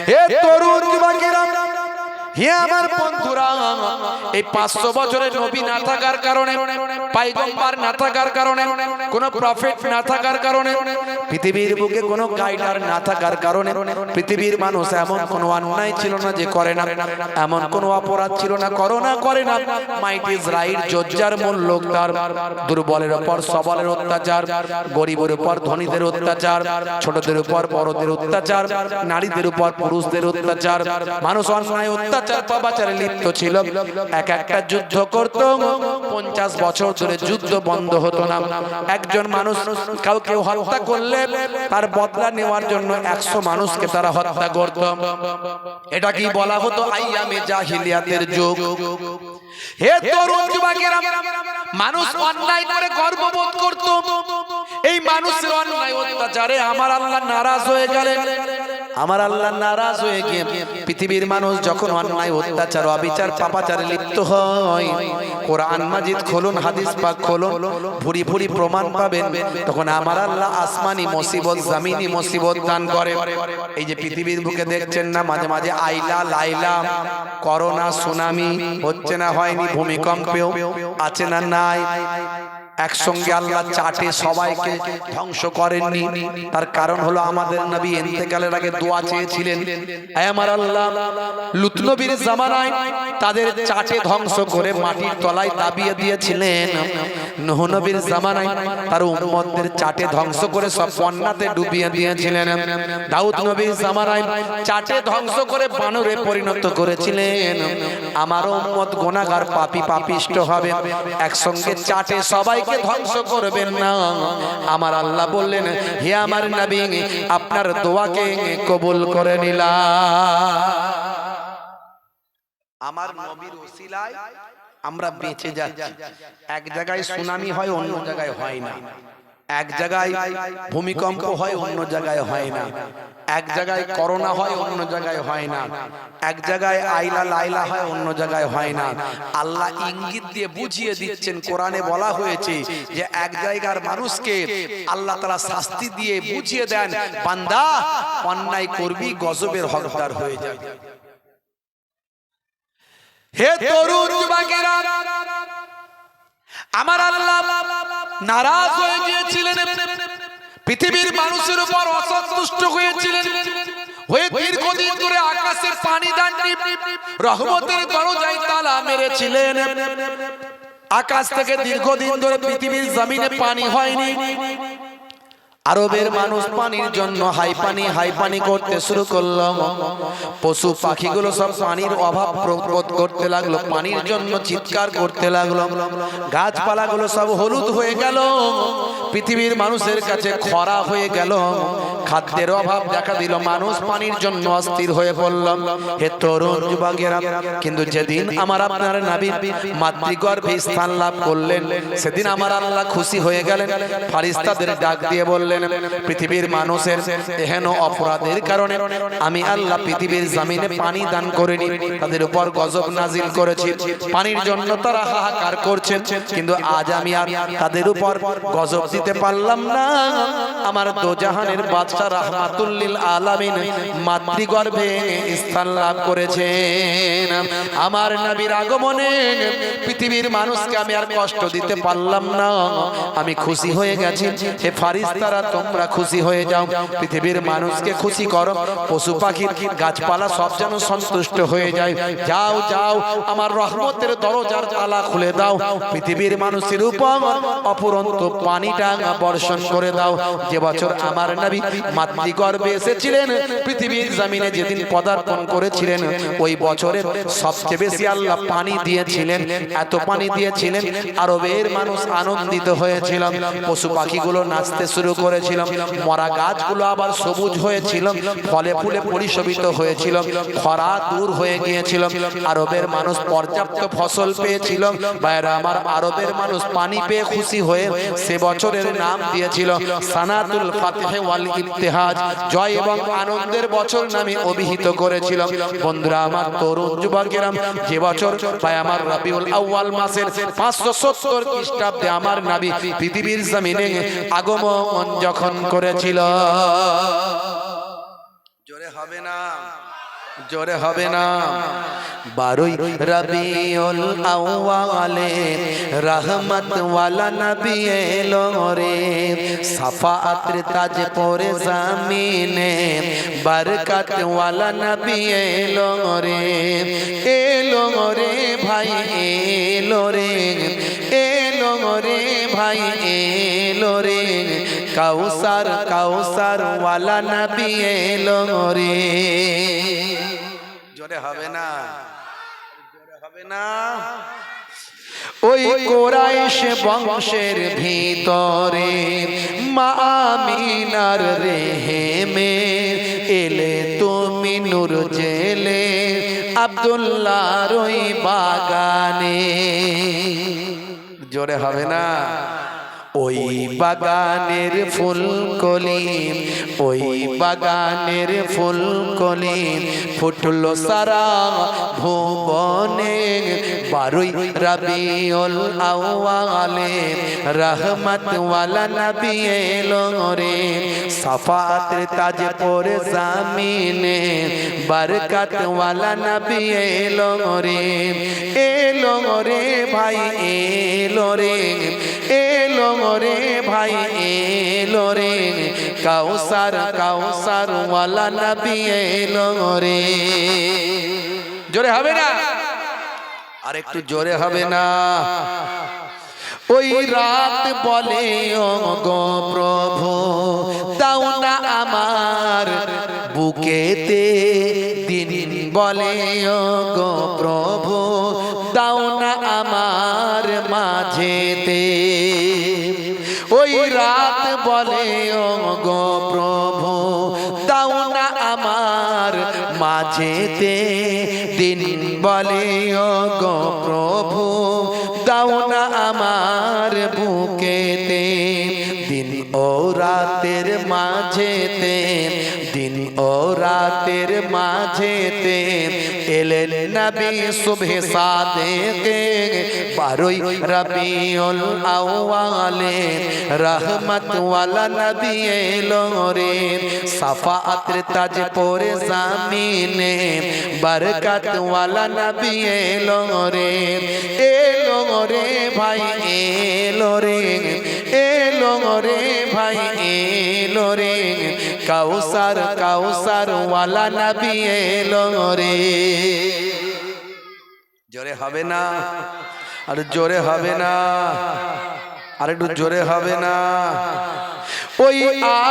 হে তরুণ যুবকেরা, হে আমার বন্ধুরা, এই 500 বছরের নবী না থাকার কারণে, পয়গম্বর না থাকার কারণে, কোন প্রফেট না থাকার কারণে, পৃথিবীর বুকে কোন গাইডার না থাকার কারণে পৃথিবীর মানুষ এমন কোন অন্যায় ছিল না যে করে না, এমন কোন অপরাধ ছিল না করোনা করে না। মাইট ইজ রাইট, জজ্জার মূল লোক তার, দুর্বলের উপর সবলের অত্যাচার, গরিবের উপর ধনীদের অত্যাচার, ছোটদের উপর বড়দের অত্যাচার, নারীদের উপর পুরুষদের অত্যাচার, মানুষ অন্যায় অত্যাচার পাপাচারে লিপ্ত ছিল। একটা যুদ্ধ করত, 50 বছর ধরে যুদ্ধ বন্ধ হতো না। একজন মানুষ কাউকে হত্যা করলে তার বদলা নেওয়ার জন্য 100 মানুষকে তারা হত্যা করত। এটা কি বলা হতো আইয়ামে জাহিলিয়াতের যুগ। হে তরুণ যুবকেরা, মানুষ অন্যায় করে গর্ববোধ করত। এই মানুষের অন্যায় অত্যাচারে আমার আল্লাহ নারাজ হয়ে গেলেন। আমার আল্লাহ নারাজ হয়ে গিয়ে পৃথিবীর মানুষ যখন অন্যায় অত্যাচার অবিচার পাপাচারে লিপ্ত হয়, কোরআন মাজিদ খুলুন, হাদিস পাক খুলুন, ভুরি ভুরি প্রমাণ পাবেন। তখন আমার আল্লাহ আসমানি মুসিবত, জমিনি মুসিবত দান করে। এই যে পৃথিবীর বুকে দেখছেন না, মাঝে মাঝে আইলা লাইলা, করোনা, সুনামি হচ্ছে না হয়নি, ভূমিকম্পেও আছে না নাই, একসঙ্গে আল্লাহ চাটে সবাইকে ধ্বংস করেননি। তার কারণ হলো আমাদের নবী ইন্তেকালের আগে দোয়া চেয়েছিলেন, হে আমার আল্লাহ, লূত নবীর জামানায় তাদের চাটে ধ্বংস করে মাটির তলায় দাবিয়ে দিয়েছিলেন। নূহ নবীর জামানায় তার উম্মতদের চাটে ধ্বংস করে সব বন্যাতে ডুবিয়ে দিয়েছিলেন। দাউদ নবীর জামানায় চাটে ধ্বংস করে বানরে পরিণত করেছিলেন। আমার উম্মত গুনাহগার পাপী পাপিষ্ট হবে, একসঙ্গে চাটে সবাই ধ্বংস করবেন না। আমার আল্লাহ বললেন, হে আমার নবী, আপনার দোয়াকে কবুল করে নিলাম। আমার নবীর ওসিলায় আমরা বেঁচে যাচ্ছি। এক জায়গায় সুনামি হয়, অন্য জায়গায় হয় না। এক জায়গায় ভূমিকম্প হয়, অন্য জায়গায় হয় না। এক জায়গায় করোনা হয়, অন্য জায়গায় হয় না। এক জায়গায় আইলা লাইলা হয়, অন্য জায়গায় হয় না। আল্লাহ ইঙ্গিত দিয়ে বুঝিয়ে দিচ্ছেন। কোরআনে বলা হয়েছে যে এক জায়গার মানুষকে আল্লাহ তাআলা শাস্তি দিয়ে বুঝিয়ে দেন, বান্দা অন্যায় করবি, গজবের হকদার হয়ে যাবে। হে তরুণ যুবকেরা, আমার আল্লাহ নারাজ হয়ে গিয়েছিলেন, পৃথিবীর মানুষের উপর অসন্তুষ্ট হয়েছিলেন, হয়ে দীর্ঘদিন ধরে আকাশের পানি দেননি, রহমতের দরজায় তালা মেরেছিলেন। আকাশ থেকে দীর্ঘদিন ধরে পৃথিবীর জমিনে পানি হয়নি। আরবের মানুষ পানির জন্য হাই পানি করতে শুরু করলো। পশু পাখিগুলো সব পানির অভাব প্রবোধ করতে লাগলো, পানির জন্য চিৎকার করতে লাগলো। গাছপালাগুলো সব হলুদ হয়ে গেল, পৃথিবীর মানুষের কাছে খরা হয়ে গেল, খাদ্যের অভাব দেখা দিল, মানুষ পানির জন্য অস্থির হয়ে পড়ল। হে তরুণ যুবকেরা, কিন্তু যেদিন আমার আপনার নবী মাতৃগর্ভে স্থান লাভ করলেন, সেদিন আমার আল্লাহ খুশি হয়ে গেলেন। ফেরেশতাদের ডাক দিয়ে বললেন, পৃথিবীর মানুষের এহেন অপরাধের কারণে আমি আল্লাহ পৃথিবীর জমিনে পানি দান করিনি, তাদের উপর গজব নাজিল করেছি। পানির জন্য তারা হাহাকার করছেন, কিন্তু আজ আমি আর তাদের উপর গজব দিতে পারলাম না। আমার দোজাহানের বাদশা রাহমাতুল লিল আলামিন মাতৃগর্ভে স্থান লাভ করেছেন। আমার নবীর আগমনে পৃথিবীর মানুষকে আমি আর কষ্ট দিতে পারলাম না, আমি খুশি হয়ে গেছি। হে ফেরেশতারা, তোমরা খুশি হয়ে যাও, পৃথিবীর মানুষকে খুশি করো, পশু পাখি গাছপালা সব যেন সন্তুষ্ট হয়ে যায়। যাও যাও, আমার রহমতের দরজার তালা খুলে দাও, পৃথিবীর মানুষের উপর অপুরন্ত পানিটা বর্ষণ করে দাও। যে বছর আমার নবী মাতৃগর্ভে এসেছিলেন, পৃথিবীর জমিনে যেদিন পদার্পণ করেছিলেন, ওই বছরে সবচেয়ে বেশি আল্লাহ পানি দিয়েছিলেন। এত পানি দিয়েছিলেন, আরবের মানুষ আনন্দিত হয়েছিল, পশু পাখিগুলো নাচতে শুরু করেছিল, মরা গাছগুলো আবার সবুজ হয়েছিল, ফলে ফুলে পরিশোভিত হয়েছিল, খরা দূর হয়ে গিয়েছিল, আরবের মানুষ পর্যাপ্ত ফসল পেয়েছিল। বাইরে আমার আরবের মানুষ পানি পেয়ে খুশি হয়ে সে বছরের নাম দিয়েছিল সানাতুল ফাতহ ওয়াল ইবতিহাজ, জয় এবং আনন্দের বছর নামে অভিহিত করেছিল। বন্ধুরা আমার, তরুণ যুবকেরা, যে বছর ভাই আমার রবিউল আউয়াল মাসের 570 খ্রিস্টাব্দে আমার নবী পৃথিবীর জমিনে আগমন যখন করেছিল, জোরে হবে না, জোরে হবে না। 12 রবিউল আউয়ালে রহমত ওয়ালা নবী এলো রে, সাফাআতের তাজ পরে জমিনে বরকত ওয়ালা নবী এলো রে। এলো রে ভাই এলো রে, এলো রে ভাই এলো রে, কাউসার কাউসার ওয়ালা নবী এলো রে। জোরে হবে না, জোরে হবে না। ওই কোরাইশ বংশের ভিতরে মা আমিনার রেহেমে এলে তুমি নূর জেলে আব্দুল্লাহর ওই বাগানে। জোরে হবে না। ওই বাগানের ফুলকলি, ওই বাগানের ফুলকলি ফুটলো সারা ভুবনে। 12 রবিউল আউয়ালে রহমত ওয়ালা নবী এলো রে, সাফাতের তাজ পরে জমিনে বরকত ওয়ালা নবী এলো রে। এলো রে ভাই এলো রে, এলো রে ভাই এলো রে, কাউসার কাউসার ওয়ালা নবী এলো রে। জোরে হবে না, আর একটু জোরে হবে না। ওই রাত বলে ও গো প্রভু দাও না আমার বুকেতে, দিন বলে ও গো প্রভু দাও না আমার মাঝেতে। ওই রাত বলে ও গো প্রভু দাও না আমার মাঝেতে, দিন বলে ও গো প্রভু দাও না আমার বুকেতে। দিন ও রাতের মাঝেতে, দিন ও রাতের মাঝেতে এলেন নবী সুবহে সাদেকে। 12 রবিউল আউয়ালে রহমত ওয়ালা নবী এলো রে, সাফাআতের তাজ পরে জমিনে বরকত ওয়ালা নবী এলো রে। এলো রে ভাই এলো রে, এলো রে ভাই এলো রে, কাউসার কাউসার ওয়ালা নবী এলো রে। জোরে হবে না, আর জোরে হবে না, আর একটু জোরে হবে না। ওই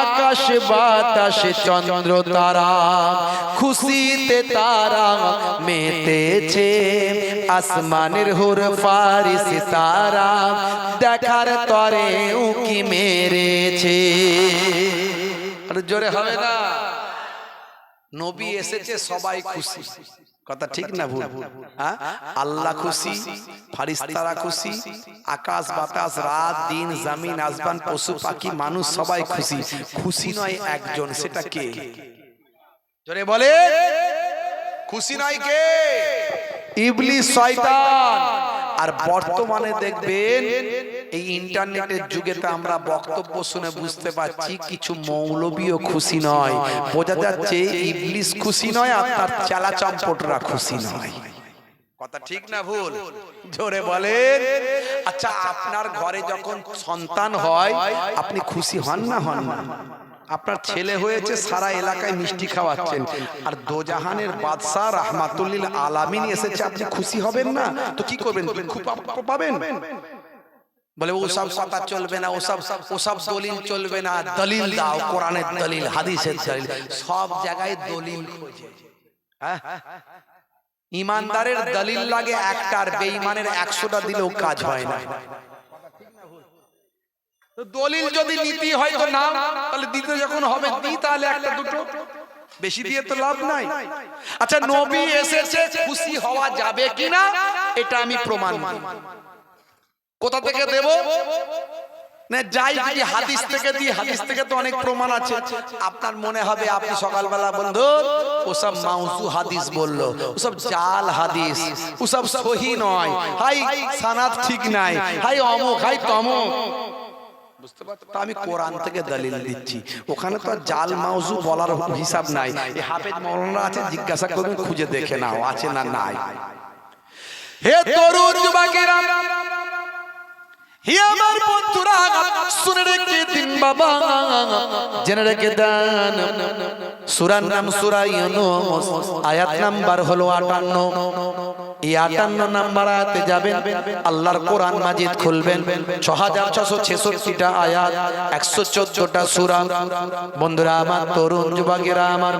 আকাশ বাতাস চন্দ্র তারা খুশিতে তারা মেতেছে, আসমানের হুর ফারিস তারা দেখার তরে উকি মেরেছে। আর জোরে হবে না। নবী এসেছে সবাই খুশি, কথা ঠিক না ভুল? আল্লাহ খুশি, ফারিস্তারা খুশি, আকাশ বাতাস রাত দিন জমিন আসমান পশু পাখি মানুষ সবাই খুশি। খুশি নয় একজন, সেটা কে? জোরে বলে, খুশি নয় কে? ইবলিস শয়তান। আর বর্তমানে দেখবেন এই ইন্টারনেটের যুগেতে আমরা বক্তব্য শুনে বুঝতে পারছি কিছু মৌলবীও খুশি নয়। বোঝা যাচ্ছে ইবলিস খুশি নয় আর তার চেলা চম্পটরা খুশি নয়। কথা ঠিক না ভুল? জোরে বলেন। আচ্ছা, আপনার ঘরে যখন সন্তান হয় আপনি খুশি হন না হন না? আপনার ছেলে হয়েছে, সারা এলাকায় মিষ্টি খাওয়াচ্ছেন, আর দোজাহানের বাদশা রাহমাতুল্লিল আলামিন এসেছে, আপনি খুশি হবেন না? তো কি করবেন? দুঃখ পাবেন। বলে ওসব কথা চলবে না, ওসব দলিল চলবে না। দলিল দাও, কোরআনের দলিল, হাদিসের দলিল। সব জায়গায় দলিল খোঁজে। হ্যাঁ, ইমানদারের দলিল লাগে একটা, আর বেঈমানের 100টা দিলেও কাজ হয় না। দলিল যদি নীতি হয় তো নাম, তাহলে দিতে যখন হবে দি, তাহলে একটা দুটো, বেশি দিয়ে তো লাভ নাই। আচ্ছা, নবী এসেছে, খুশি হওয়া যাবে কিনা এটা আমি প্রমাণ দিই। কোথা থেকে দেব? না যাই যদি হাদিস থেকে দিই, হাদিস থেকে তো অনেক প্রমাণ আছে। আপনার মনে হবে আপনি সকালবেলা বন্ধু ওসব মাউজু হাদিস বললো, ওসব জাল হাদিস, ওসব সহি নয়, হাই সানাদ ঠিক নাই, হাই অমুক হাই তমুক। বুঝতে পারছো? তা আমি কোরআন থেকে দলিল দিচ্ছি, ওখানে তো জাল মাউজু বলার হিসাব নাই। এই হাফেজ মাওলানা আছে, জিজ্ঞাসা করবেন, খুঁজে দেখে নাও আছে না নাই। হে তরুণ যুবকেরা, হে আমার বন্ধুরা, শুনে রেখে দিন বাবা, জেনে রেখে দেন। সূরার নাম সূরা ইউনূস, আয়াত নাম্বার হলো 58। এই 58 নাম্বার আয়াতে যাবেন, আল্লাহর কোরআন মাজিদ খুলবেন, 6666টা আয়াত, 114টা সূরা। বন্ধুরা আমার, তরুণ যুবকেরা আমার,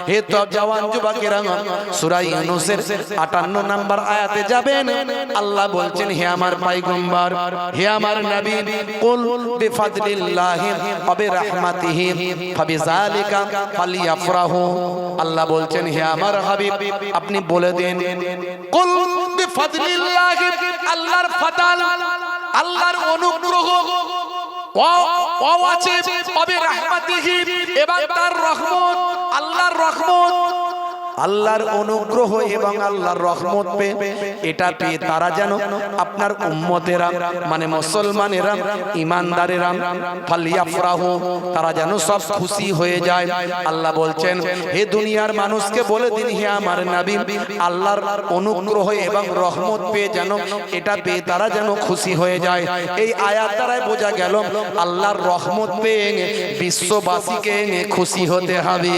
হে তব জওয়ান যুবকেরা, সূরা ইউনূসের 58 নাম্বার আয়াতে যাবেন। আল্লাহ বলছেন, হে আমার পয়গম্বর, হে আমার নবী, কুল বিফাদলিল্লাহি ওয়া বিরহমাতিহি ফাবিযালিকা ফালিয়াফরাহু। আল্লাহ বলছেন, হে আমার হাবিব, আপনি বলে দেন, কুল বিফাদলিল্লাহি, আল্লাহর ফাদল, আল্লাহর অনুগ্রহ, ও আছে ওয়া বিরহমাতিহি, এবং তার রহমত, আল্লাহর রহমত, আল্লাহর অনুগ্রহ এবং আল্লাহর রহমত পেয়ে, এটা পেয়ে তারা যেন আপনার উম্মতেরা, মানে মুসলমানেরা, ঈমানদারেরা, ফালিয়াফরাহু, তারা যেন সব খুশি হয়ে যায়। আল্লাহ বলছেন, হে দুনিয়ার মানুষকে বলে দিন, হে আমার নবী, আল্লাহর অনুগ্রহ এবং রহমত পেয়ে যেন, এটা পেয়ে তারা যেন খুশি হয়ে যায়। এই আয়াত দ্বারাই বোঝা গেল, আল্লাহর রহমত পেয়ে বিশ্ববাসীকে খুশি হতে হবে।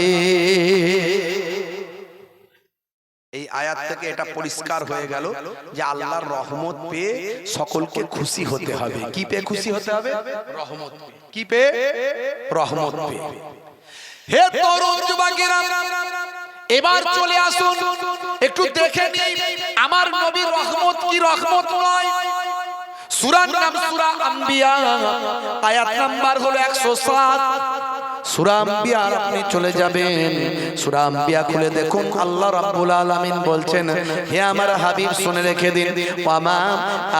এই আয়াত থেকে এটা পরিষ্কার হয়ে গেল যে আল্লাহর রহমত পেয়ে সকলকে খুশি হতে হবে। কি পেয়ে খুশি হতে হবে? রহমত পেয়ে। কি পেয়ে? রহমত পেয়ে। হে তরুণ যুবকেরা, এবার চলে আসুন, একটু দেখে নিই আমার নবীর রহমত কি রহমত নয়। সূরার নাম সূরা আম্বিয়া, আয়াত নাম্বার হলো 107। সূরা আম্বিয়া আপনি চলে যাবেন, সূরা আম্বিয়া খুলে দেখুন, আল্লাহ রাব্বুল আলামিন বলছেন, হে আমার হাবিব শুনে রেখে দিন, ওয়া মা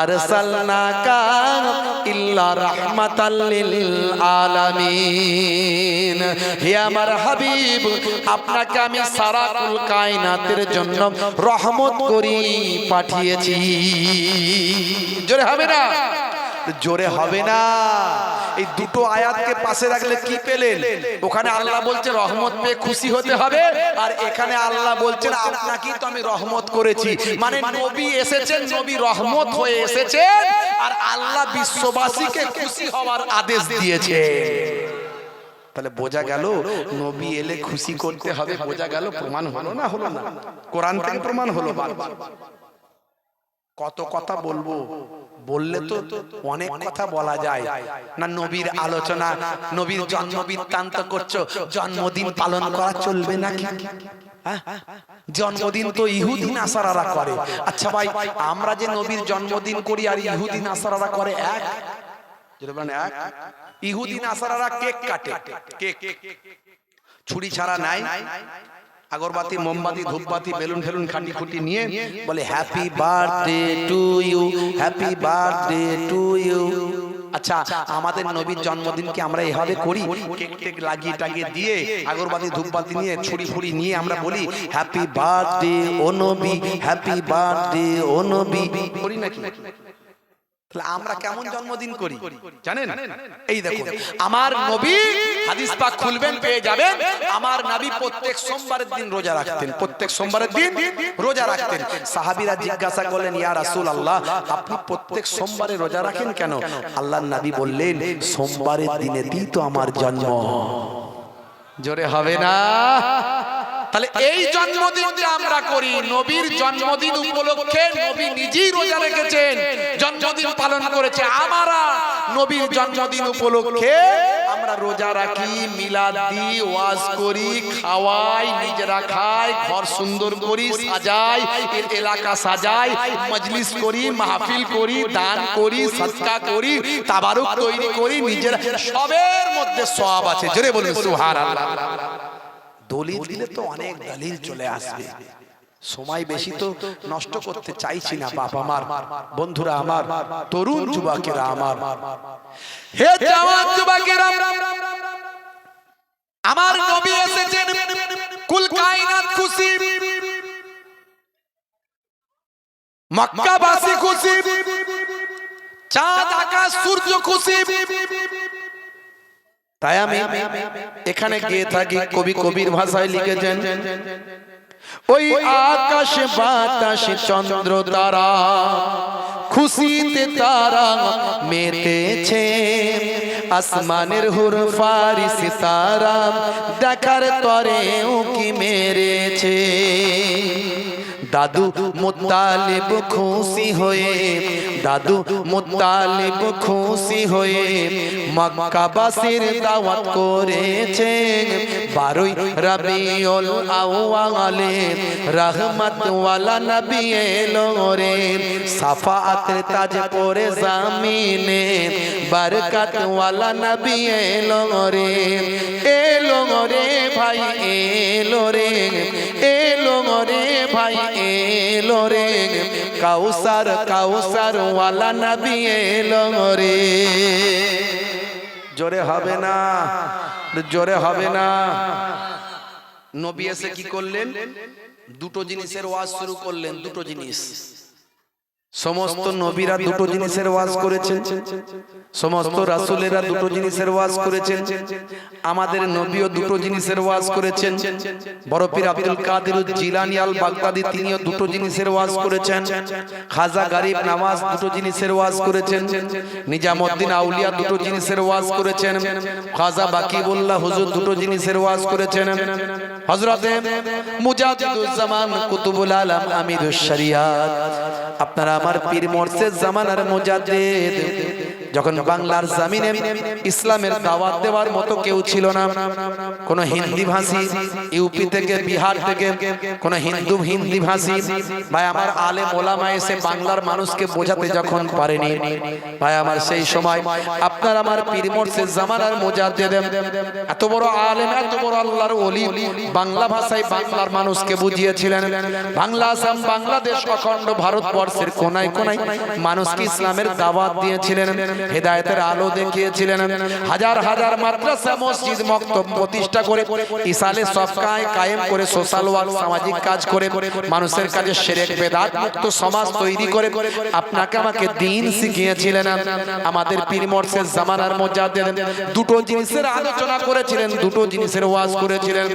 আরসালনাকা ইল্লা রাহমাতাল লিল আলামিন। হে আমার হাবিব, আপনাকে আমি সারা কুল কায়নাতের জন্য রহমত করি পাঠিয়েছি। জোরে হবে না? জোরে হবে না। এই দুটো আয়াতকে পাশে রাখলে কি পেলেন? ওখানে আল্লাহ বলছে রহমত পেয়ে খুশি হতে হবে, আর এখানে আল্লাহ বলছেন আপনাকেই তো আমি রহমত করেছি। মানে নবী এসেছেন, নবী রহমত হয়ে এসেছেন, আর আল্লাহ বিশ্ববাসীকে খুশি হওয়ার আদেশ দিয়েছে। তাহলে বোঝা গেল নবী এলে খুশি করতে হবে। বোঝা গেল, প্রমাণ হলো না? হলো না? কোরআন থেকে প্রমাণ হলো। কত কথা বলবো, বললে তো অনেক কথা বলা যায় না। নবীর আলোচনা, নবীর জন্ম বৃত্তান্ত করছো, জন্মদিন পালন করা চলবে নাকি? জন্মদিন তো ইহুদি নাসারারা করে। আচ্ছা ভাই, আমরা যে নবীর জন্মদিন করি আর ইহুদি নাসারারা করে এক? এক। ইহুদি নাসারারা কেক কাটে, কেক ছুরি ছাড়া নাই, আগরবাতি, মোমবাতি, ধূপবাতি, বেলুন ফেলুন খাটি খুঁটি নিয়ে বলে happy birthday to you, happy birthday to you. আচ্ছা, আমাদের নবীর জন্মদিনকে আমরা এভাবে করি? কেক টেক লাগিয়ে টাগিয়ে দিয়ে, আগরবাতি ধূপবাতি নিয়ে, ছুরি ফুড়ি নিয়ে আমরা বলি হ্যাপি বার্থডে ও নবী, হ্যাপি বার্থডে ও নবী, করি নাকি? আমরা কেমন জন্মদিন করি জানেন? এই দেখুন, আমার নবী, হাদিস পাক খুলবেন পেয়ে যাবেন, আমার নবী প্রত্যেক সোমবারের দিন রোজা রাখতেন। প্রত্যেক সোমবারের দিন রোজা রাখতেন। সাহাবীরা জিজ্ঞাসা করলেন, ইয়া রাসূলুল্লাহ, আপনি প্রত্যেক সোমবারে রোজা রাখেন কেন? আল্লাহর নবী বললেন, সোমবারের দিনেই তো আমার জন্ম। জোরে হবে না? তাহলে এই জন্মদিন যে আমরা করি, নবীর জন্মদিন উপলক্ষে নবী নিজেই রোজা রেখেছেন, জন্মদিন পালন করেছে। আমরা নবীর জন্মদিন উপলক্ষে আমরা রোজা রাখি, মিলাদ দিই, ওয়াজ করি, খাওয়াই, নিজেরা খাই, ঘর সুন্দর করি, সাজাই, এলাকা সাজাই, মজলিস করি, মাহফিল করি, দান করি, সদকা করি, তাবারুক তৈরি করি, নিজেরা। সবের মধ্যে সওয়াব আছে। জোরে বলুন সুবহানাল্লাহ। দলিল দিলে তো অনেক দলিল চলে আসবে, সময় বেশি তো নষ্ট করতে চাইছি না। বাপ আমার, বন্ধুরা আমার, তরুণ যুবকেরা আমার, হে জওয়ান যুবকেরা, আমার নবী এসেছেন, কুল কায়নাত খুশি, মক্কাবাসী খুশি, চাঁদ আকাশ সূর্য খুশি। তাই আমি এখানে গিয়ে থাকি, কবি কবির ভাষায় লিখেছেন, ওই আকাশ বাতাস চন্দ্র তারা খুশিতে তারা মেতেছে, আসমানের হুর ফারিস তারা দেখার তরে উকি মেরেছে। দাদু মুত্তালিব খুশি হয়ে, দাদু মুত্তালিব খুশি হয়ে মক্কাবাসীর দাওয়াত করেছে। 12 রবিউল আউয়ালে রহমত ওয়ালা নবী এলো রে, সাফাআতের তাজ পরে জামিনে বরকত ওয়ালা নবী এলো রে। এলো রে ভাই এলো রে, এলো রে ভাই এলো রে, কাউসার কাউসার ওয়ালা নবী এলো রে। জোরে হবে না, জোরে হবে না। নবী এসে কি করলেন? দুটো জিনিসের ওয়াজ শুরু করলেন। দুটো জিনিস, সমস্ত নবীরা দুটো জিনিসের ওয়াজ করেছেন, সমস্ত রাসূলেরা দুটো জিনিসের ওয়াজ করেছেন, আমাদের নবীও দুটো জিনিসের ওয়াজ করেছেন। বড় পীর আব্দুল কাদের জিলানী আল বাগদাদি তিনিও দুটো জিনিসের ওয়াজ করেছেন। খাজা গরিব নওয়াজ দুটো জিনিসের ওয়াজ করেছেন। নিজামউদ্দিন আউলিয়া দুটো জিনিসের ওয়াজ করেছেন। খাজা বাকিবুল্লাহ হুজুর দুটো জিনিসের ওয়াজ করেছেন। হযরতে মুজাদ্দিদুজ জামান কুতুবুল আলম আমিরুশ শরিয়াত আপনারা আমার পীর মুর্শিদ জামানার মুজাদ্দিদ, যখন বাংলার জমিনে ইসলামের দাওয়াত দেওয়ার মতো কেউ ছিল না, কোন হিন্দি ভাষী ইউপি থেকে বিহার থেকে কোন হিন্দি ভাষী ভাই আমার আলেম ওলামা এসে বাংলার মানুষকে বোঝাতে যখন পারেনি ভাই আমার, সেই সময় আপনার আমার পীর মুর্শিদ জামানার মুজাদ্দিদ এত বড় আলেম, এত বড় আল্লাহর ওলি বাংলা ভাষায় বাংলার মানুষকে বুঝিয়েছিলেন। বাংলা আসাম বাংলাদেশ অখণ্ড ভারতবর্ষের কোনায় কোনায় মানুষকে ইসলামের দাওয়াত দিয়েছিলেন, হেদায়েতের আলো দেখিয়েছিলেন। হাজার হাজার মাদ্রাসা মসজিদ মক্তব প্রতিষ্ঠা করে ইসালে সফকায় কায়েম করে সোশ্যাল ওয়ার্ক সামাজিক কাজ করে মানুষের কাছে শিরক বেদাত মুক্ত সমাজ তৈরি করে আপনাকে আমাকে দ্বীন শিখিয়েছিলেন। আমাদের পীর মুর্শিদ জামানার মুজাদ্দিদ দুটো জিনিসের আলোচনা করেছিলেন, দুটো জিনিসের ওয়াজ করেছিলেন।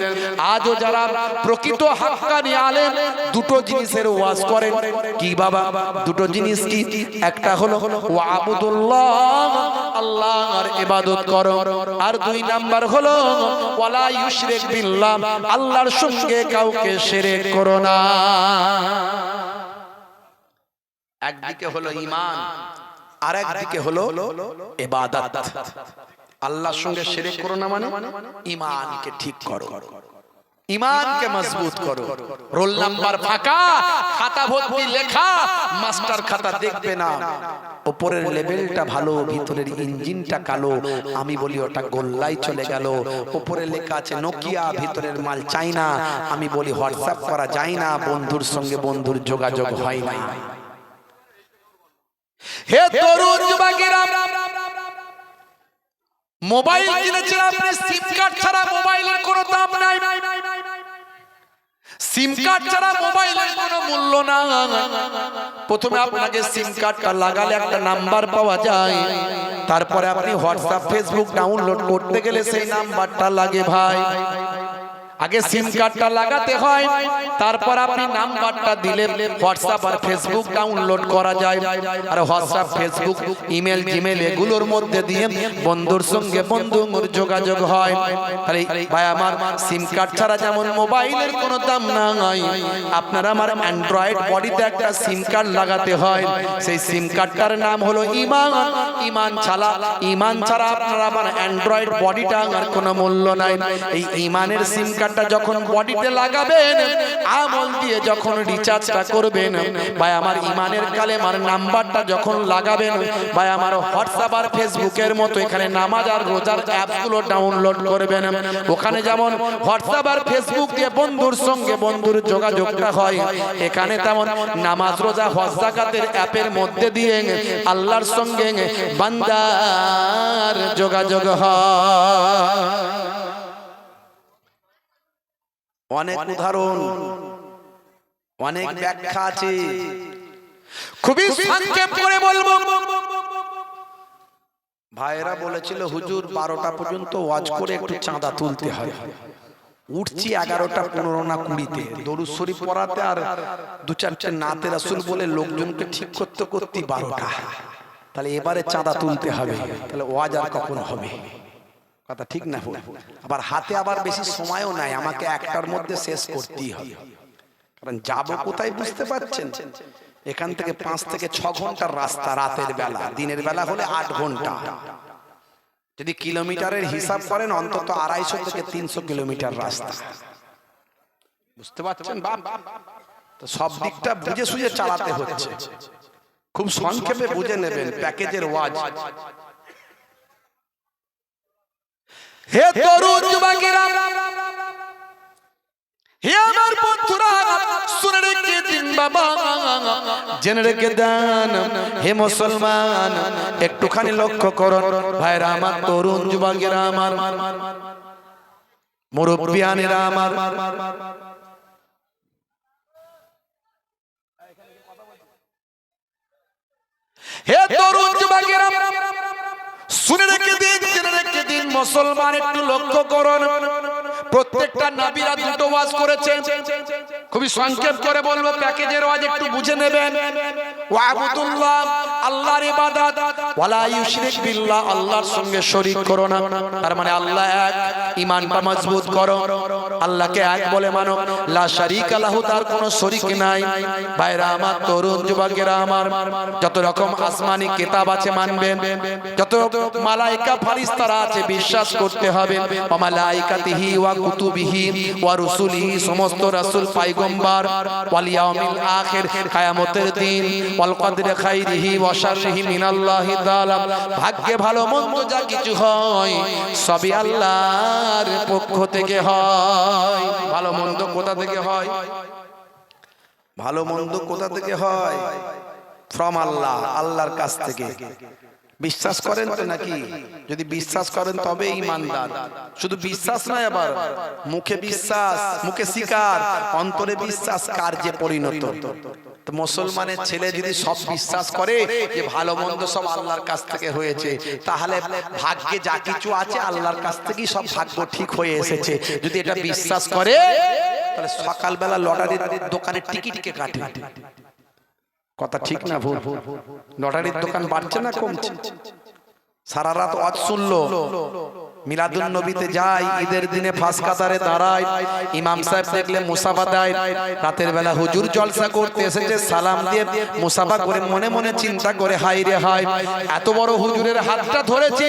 আজও যারা প্রকৃত হাক্কানি আলেম দুটো জিনিসের ওয়াজ করেন। কি বাবা দুটো জিনিস কি? একটা হলো ওয়াবুদুল্লাহ, আল্লাহর ইবাদত করো, আর 2 নাম্বার হলো ওয়ালা ইউশরিক বিল্লাহ, আল্লাহর সঙ্গে কাউকে শিরক করো না। একদিকে হলো ঈমান আর একদিকে হলো ইবাদত। আল্লাহর সঙ্গে শিরক করো না মানে ঈমানকে ঠিক করো, ঈমানকে মজবুত করো। রোল নাম্বার ফাঁকা, খাতা ভর্তি লেখা, মাস্টার খাতা দেখবে না, উপরের লেভেলটা ভালো, ভিতরের ইঞ্জিনটা কালো। আমি বলি ওটা গোল্লাই চলে গেল। উপরে লেখা আছে নোকিয়া, ভিতরের মাল চাইনা। আমি বলি হোয়াটসঅ্যাপ করা যায় না, বন্ধুর সঙ্গে বন্ধুর যোগাযোগ হয় না। হে তরুণ যুবকেরা, মোবাইল কিনেছেন আপনি, সিম কার্ড ছাড়া মোবাইলের কোনো দাম নাই। সিম কার্ড ছাড়া মোবাইলের কোনো মূল্য না। প্রথমে আপনাকে সিম কার্ডটা লাগালে একটা নাম্বার পাওয়া যায়, তারপরে আপনি হোয়াটসঅ্যাপ ফেসবুক ডাউনলোড করতে গেলে সেই নাম্বারটা লাগে ভাই। আগে সিম কার্ডটা লাগাতে হয়, তারপর আপনি নাম্বারটা দিলে হোয়াটসঅ্যাপ আর ফেসবুক ডাউনলোড করা যায়। আর হোয়াটসঅ্যাপ ফেসবুক ইমেল জিমেল এগুলোর মধ্যে দিয়ে বন্ধুর সঙ্গে বন্ধুর যোগাযোগ হয়। তাহলে ভাই আমার সিম কার্ড ছাড়া যেমন মোবাইলের কোনো দাম নাই, আপনার আমার অ্যান্ড্রয়েড বডিতে একটা সিম কার্ড লাগাতে হয়। সেই সিম কার্ডটার নাম হলো ঈমান। ঈমান ছাড়া আপনার আমার অ্যান্ড্রয়েড বডিটা আর কোনো মূল্য নাই। এই ঈমানের সিম কার্ড যখন বডিতে লাগাবেন, আমল দিয়ে যখন রিচার্জটা করবেন ভাই আমার, ঈমানের কালেমার নাম্বারটা যখন লাগাবেন ভাই আমার, হোয়াটসঅ্যাপ আর ফেসবুকের মতো এখানে নামাজ আর রোজার অ্যাপসগুলো ডাউনলোড করবেন। ওখানে যেমন হোয়াটসঅ্যাপ আর ফেসবুক দিয়ে বন্ধুর সঙ্গে বন্ধুর যোগাযোগটা হয়, এখানে তেমন নামাজ রোজা হজ যাকাতের অ্যাপের মধ্যে দিয়ে আল্লাহর সঙ্গে বান্দার যোগাযোগ হয়। অনেক উদাহরণ, অনেক ব্যাখ্যা আছে, খুবই সংক্ষেপ করে বলবো। ভাইরা বলেছিল হুজুর 12টা পর্যন্ত ওয়াজ করে একটু চাঁদা তুলতে হয়। উঠছি 11টা 15 না 20-তে, দরুদ শরীফ পড়াতে আর 2-4টে নাতে রাসূল বলে লোকজনকে ঠিক করতে করতে 12টা। তাহলে এবারে চাঁদা তুলতে হবে, তাহলে ওয়াজ আর কখন হবে? কথা ঠিক না? আবার হাতে আবার বেশি সময়ও নাই, আমাকে 1টার মধ্যে শেষ করতেই হবে। কারণ যাবো কোথায় বুঝতে পারছেন? এখান থেকে 5 থেকে 6 ঘন্টার রাস্তা রাতের বেলা, দিনের বেলা হলে 8 ঘন্টা। যদি কিলোমিটারের হিসাব করেন অন্তত 250 থেকে 300 কিলোমিটার রাস্তা। বুঝতে পারছেন বাপ? তো সব দিকটা বুঝে সুঝে চালাতে হচ্ছে। খুব সংক্ষেপে বুঝে নেবেন প্যাকেজের ওয়াজ। হে তরুণ যুবকেরা, হে আমার বন্ধুরা, শুনে রেখে দিন বাবা, জেনে রেখে দেন হে মুসলমান, একটুখানি লক্ষ্য করুন ভাইরা আমার, তরুণ যুবকেরা আমার, মুরব্বিয়ানেরা আমার, হে তরুণ যুবকেরা, শুনে রেখে দিন, জেনে রেখে দিন মুসলমান, একটু লক্ষ্য করুন। প্রত্যেকটা নবীরা দুটো ওয়াজ করেছেন, খুবই সংক্ষেপ করে বলবো, প্যাকেজের ওয়াজ একটু বুঝে নেবেন। ওয়াবুদুল্লাহ, আল্লাহর ইবাদত, ওয়ালা ইউশরিক বিল্লাহ, আল্লাহর সঙ্গে শরীক করো না। তার মানে আল্লাহ এক, ঈমানটা মজবুত করো, আল্লাহকে এক বলে মানো, লা শারীকা লাহু, তার কোনো শরীক নাই। ভাইরা আমার, তরুণ যুবকেরা আমার, যত রকম আসমানি কিতাব আছে মানবেন, যত মালায়েকা ফেরেশতারা আছে বিশ্বাস করতে হবে। ওয়া মালায়েকাতিহি ওয়া কুতুবিহি ওয়া রুসুলিহি, সমস্ত রাসূল পয়গম্বর, ওয়াল ইয়াউমিল আখির, কিয়ামতের দিন, ওয়াল কদরি খাইরিহি ওয়া শাররিহি মিনাল্লাহি তাআলা, ভাগ্যে ভালো মন্দ যা কিছু হয় সবই আল্লাহর পক্ষ থেকে হয়। ভালো মন্দ কোথা থেকে হয়? ভালো মন্দ কোথা থেকে হয়? ফ্রম আল্লাহ, আল্লাহর কাছ থেকে। বিশ্বাস করেন তো নাকি? যদি বিশ্বাস করেন তবে ঈমানদার। শুধু বিশ্বাস নয়, আবার মুখে বিশ্বাস, মুখে স্বীকার, অন্তরে বিশ্বাস, কার্যে পরিণত। তো মুসলমানের ছেলে যদি সব বিশ্বাস করে যে ভালো মন্দ সব আল্লাহর কাছ থেকে হয়েছে, তাহলে ভাগ্যে যা কিছু আছে আল্লাহর কাছ থেকেই সব ভাগ্য ঠিক হয়ে এসেছে। যদি এটা বিশ্বাস করে, তাহলে সকালবেলা লটারির দোকানে টিকিট কে কাটে? কথা ঠিক না ভুল? লটারির দোকান বাড়ছে না কমছে? সারা রাত ওয়াজ শুনলো, মিলাদুন নবীতে যায়, ঈদের দিনে ফাঁস কাতারে দাঁড়ায়, ইমাম সাহেব দেখলে মুসাফা দেয়, রাতের বেলা হুজুর জলসা করতে এসেছে, সালাম দিয়ে মুসাফা করে মনে মনে চিন্তা করে, হাই রে হাই, এত বড় হুজুরের হাতটা ধরেছি,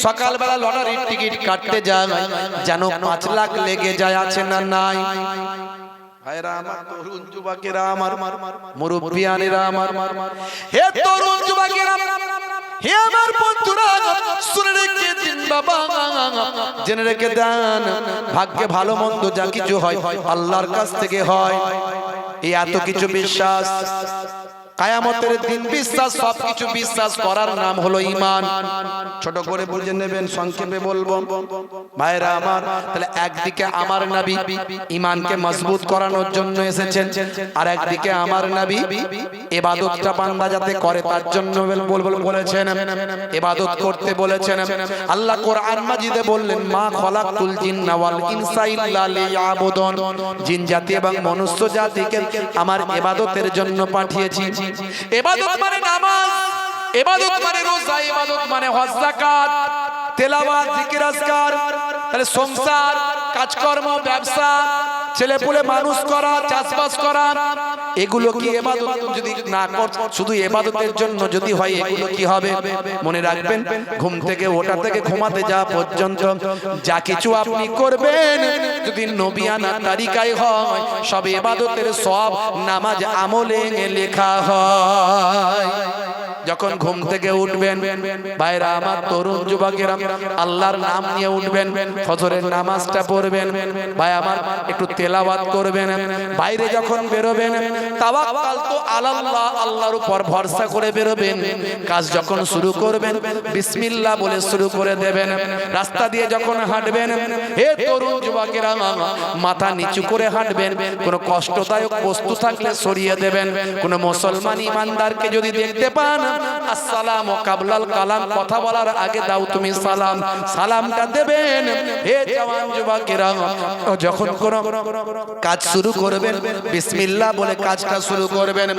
সকালবেলা লটারির টিকিট কাটতে যায়, যেন 5 লাখ লেগে যায়, আছে না নাই? ভাইরা আমার, তরুণ যুবকেরা আমার, মুরব্বিয়ানেরা আমার, হে তরুণ যুবকেরা, হে আমার বন্ধুরা, শুনে রেখে দিন বাবা, জেনে রেখে দেন, ভাগ্যে ভালো মন্দ যা কিছু হয় আল্লাহর কাছ থেকে হয়। এই এত কিছু বিশ্বাস, কিয়ামতের দিন বিশ্বাস, সবকিছু বিশ্বাস করার নাম হলো ঈমান। ছোট করে বুঝে নেবেন, সংক্ষেপে বলবো ভাইরা আমার। তাহলে একদিকে আমার নবী ঈমানকে মজবুত করানোর জন্য এসেছেন, আর একদিকে আমার নবী ইবাদতটা বান্দা যাতে করে তার জন্য বলেছেন, ইবাদত করতে বলেছেন। আল্লাহ কোরআন মাজিদে বললেন, মা খলাকুল জিন্না ওয়াল ইনসা ইল্লা লিয়াবুদুন, জিন জাতি এবং মনুষ্য জাতিকে আমার ইবাদতের জন্য পাঠিয়েছি। ইবাদত মানে নামাজ, ইবাদত মানে রোজা, ইবাদত মানে হজ, যাকাত, তেলাওয়াত, জিকির, আজকার। তাহলে সংসার, কাজকর্ম, ব্যবসা, ছেলেপুলে মানুষ করা, চাষবাস করা, এগুলো কি ইবাদত? যদি না কর, শুধু ইবাদতের জন্য যদি হয়, এগুলো কি হবে? মনে রাখবেন, ঘুম থেকে ওঠা থেকে ঘুমাতে যাওয়া পর্যন্ত যা কিছু আপনি করবেন, যদি নবিয়ানা তারিকায় হয়, সব ইবাদতের সব নামাজ আমলে লেখা হয়। যখন ঘুম থেকে উঠবেন ভাইরা আমার, তরুণ যুবকেরা, আল্লাহর নাম নিয়ে উঠবেন, ফজরের নামাজটা পড়বেন। ভাই আমার, একটু তেলাওয়াত করবেন, বাইরে যখন বেরোবেন তাওয়াক্কাল তো আলাল্লাহ, আল্লাহর উপর ভরসা করে বেরোবেন। কাজ যখন শুরু করবেন বিসমিল্লাহ বলে শুরু করে দেবেন। রাস্তা দিয়ে যখন হাঁটবেন, হে তরুণ যুবকেরা, মাথা নিচু করে হাঁটবেন। কোনো কষ্টদায়ক বস্তু থাকলে সরিয়ে দেবেন। কোনো মুসলমান ইমানদারকে যদি দেখতে পান, আসসালামু কাবলাল কালাম, কথা বলার আগে দাও তুমি সালাম, সালামটা দেবেন। হে জওয়ান যুবকেরা, যখন কোন কাজ শুরু করবেন বিসমিল্লাহ বলে কাজটা শুরু করবেন।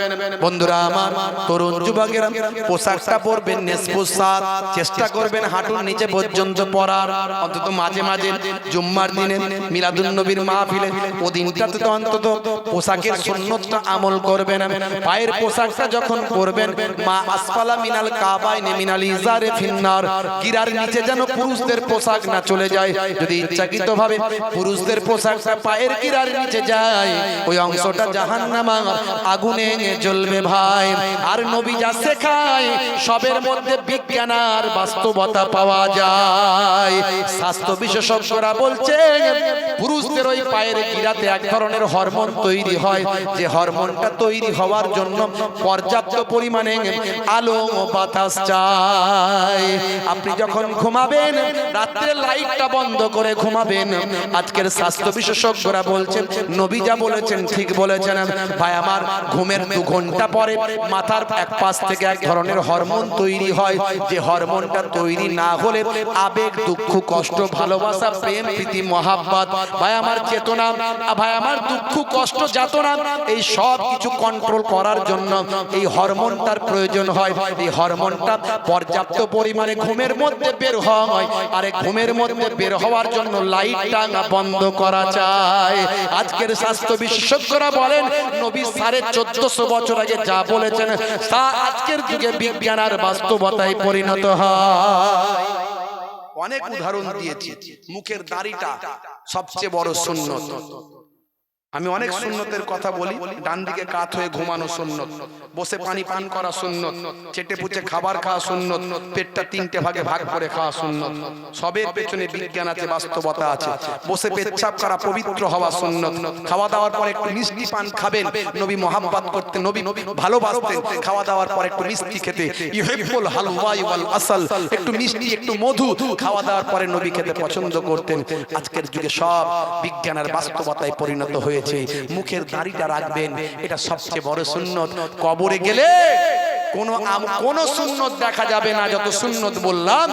বন্ধুরা আমার, তরুণ যুবকেরা, পোশাকটা পরবেন নিসফুসাত, চেষ্টা করবেন হাঁটুর নিচে পর্যন্ত পরার। অন্তত মাঝে মাঝে জুম্মার দিনে, মিলাদুন নবীর মাহফিলে, ওদিনটাতে তো অন্তত পোশাকের সুন্নতটা আমল করবেন। পায়ের পোশাকটা যখন পরবেন, মা আসফালা মিনাল কাবাইনি মিনাল ইজারে ফিন্নার, গিরার নিচে যেন পুরুষদের পোশাক না চলে যায়। যদি ইচ্ছাকৃতভাবে পুরুষদের পোশাকটা পায়ের গিরার নিচে যায়, ওই অংশটা জাহান্নামের আগুনে জ্বলবে ভাই। আর নবী যা শেখায় সবের মধ্যে বিজ্ঞান আর বাস্তবতা পাওয়া যায়। স্বাস্থ্য বিশেষজ্ঞরা বলছেন, পুরুষদের ওই পায়ের গিরাতে এক ধরনের হরমোন তৈরি হয়, যে হরমোনটা তৈরি হওয়ার জন্য পর্যাপ্ত পরিমাণে আলো ও বাতাস চাই। আপনি যখন ঘুমাবেন, রাত্রে লাইটটা বন্ধ করে ঘুমাবেন। আজকের স্বাস্থ্য বিশেষজ্ঞরা বলছেন, নবী যা বলেছেন ঠিক বলেছেন ভাই আমার। ঘুমের 2 ঘন্টা পরে মাথার এক পাশ থেকে এক ধরনের হরমোন তৈরি হয়, যে হরমোনটা তৈরি না হলে আবেগ, দুঃখ, কষ্ট, ভালোবাসা, প্রেম, প্রীতি, মহাব্বত, ভাই আমার চেতনা, ভাই আমার দুঃখ, কষ্ট, যাতনা, এই সব কিছু কন্ট্রোল করার জন্য এই হরমোনটার প্রয়োজন হয়। এই হরমোনটা পর্যাপ্ত পরিমাণে ঘুমের মধ্যে বের হয়, আর এই ঘুমের মধ্যে বের হওয়ার জন্য লাইটটা বন্ধ করা চাই। আজকের স্বাস্থ্য বিশেষজ্ঞরা বলেন, নবী 1450 বছর আগে যা বলেছেন তা আজকের যুগে বিজ্ঞান আর বাস্তবতায় পরিণত হয়। অনেক উদাহরণ দিয়েছি। মুখের দাড়িটা সবচেয়ে বড় সুন্নত। আমি অনেক সুন্নতের কথা বলি। ডান দিকে কাত হয়ে ঘুমানো সুন্নত, বসে পানি পান করা সুন্নত, চেটে পুচে খাবার খাওয়া সুন্নত, পেটটা 3টে ভাগে ভাগ করে খাওয়া সুন্নত। সবের পেছনে বিজ্ঞান আছে, বাস্তবতা আছে। বসে পেচ্ছাপ করা, পবিত্র হওয়া সুন্নত। খাওয়া দাওয়ার পর একটু মিষ্টি পান খাবেন, নবী মহাব্বত করতেন, নবী ভালোবাসতেন খাওয়া দাওয়ার পর একটু মিষ্টি খেতে। ইউহিব্বুল হালওয়া ওয়াল আসাল, একটু মিষ্টি, একটু মধু খাওয়া দাওয়ার পরে নবী খেতে পছন্দ করতেন। আজকের যুগে সব বিজ্ঞান আর বাস্তবতায় পরিণত হয়ে মুখের দাড়িটা রাখবেন, এটা সবচেয়ে বড় সুন্নত। কবরে গেলে কোন সুন্নত দেখা যাবে না। যত সুন্নত বললাম,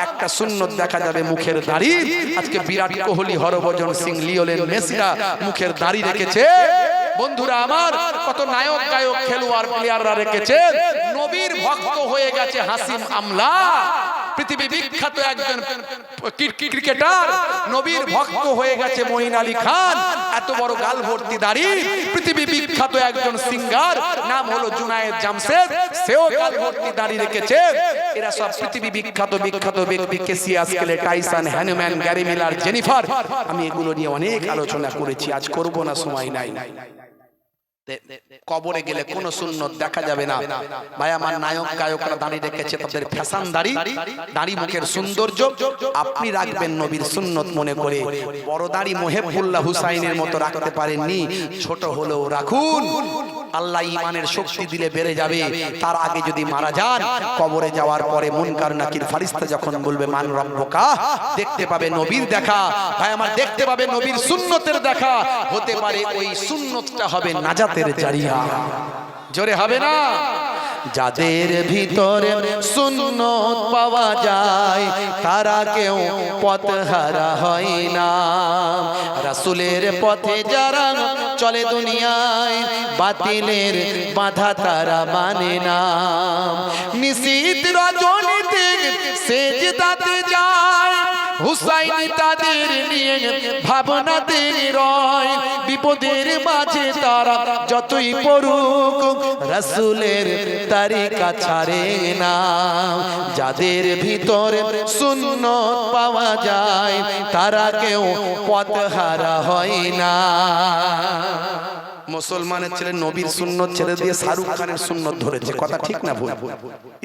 একটা সুন্নত দেখা যাবে মুখের দাড়ি। আজকে বিরাট কোহলি, হরভজন সিং, লিওনেল মেসিরা মুখের দাড়ি রেখেছে। বন্ধুরা আমার, কত নায়ক, গায়ক, খেলোয়াড়, প্লেয়াররা রেখেছে। নবীর ভক্ত হয়ে গেছে হাসিম আমলা, পৃথিবী বিখ্যাত একজন ক্রিকেটার। নবীর ভক্ত হয়ে গেছে মঈন আলী খান, এত বড় গাল ভর্তি দাড়ি। পৃথিবী বিখ্যাত একজন সিঙ্গার, নাম হলো জুনায়েদ জামশেদ, সেও গাল ভর্তি দাড়ি রেখেছে। এরা সব পৃথিবী বিখ্যাত ব্যক্তি, Cassius, Clay, Tyson, Hanuman, Gary Miller, Jennifer. আমি এগুলো নিয়ে অনেক আলোচনা করেছি, আজ করব না, সময় নাই। কবরে গেলে কোন সুন্নত দেখা যাবে না। ভাই আমার, নায়ক গায়করা দাড়ি রেখেছে, তাদের ফ্যাশন দাড়ি, দাড়ি মুখের সৌন্দর্য। আপনি রাখবেন নবীর সুন্নত মনে করে। বড় দাড়ি মুহিবুল্লাহ হুসাইনের মতো রাখতে পারেননি, ছোট হলেও রাখুন। আল্লাহ ইমানের শক্তি দিলে বেড়ে যাবে। তার আগে যদি মারা যান, কবরে যাওয়ার পরে মুনকার নাকির ফারিস্তা যখন বলবে মান রব্বুকা, দেখতে পাবে নবীর দেখা। ভাই আমার, দেখতে পাবে নবীর সুন্নতের দেখা। হতে পারে ওই সুন্নতটা হবে নাজাতের জারিয়া। জোরে হবে না? যাদের ভিতরে সুন্নত পাওয়া যায়, তারা কেউ পথহারা হয় না। রাসূলের পথে যারা চলে দুনিয়ায়, বাতিলের বাধা তারা মানে না। নিশীথ রজনীতে সেজদাতে যায়, হুসাইন তাদের নিয়ে ভাবনাতে রয়। বিপদের মাঝে তারা যতই পড়ুক, রাসূলের তরিকা ছাড়ে না। যাদের ভিতরে সুন্নত পাওয়া যায়, তারা কেউ পথহারা হয় না। মুসলমানের ছেলে নবীর সুন্নত ছেড়ে দিয়ে শাহরুখ খানের সুন্নত ধরেছে, কথা ঠিক না ভুল?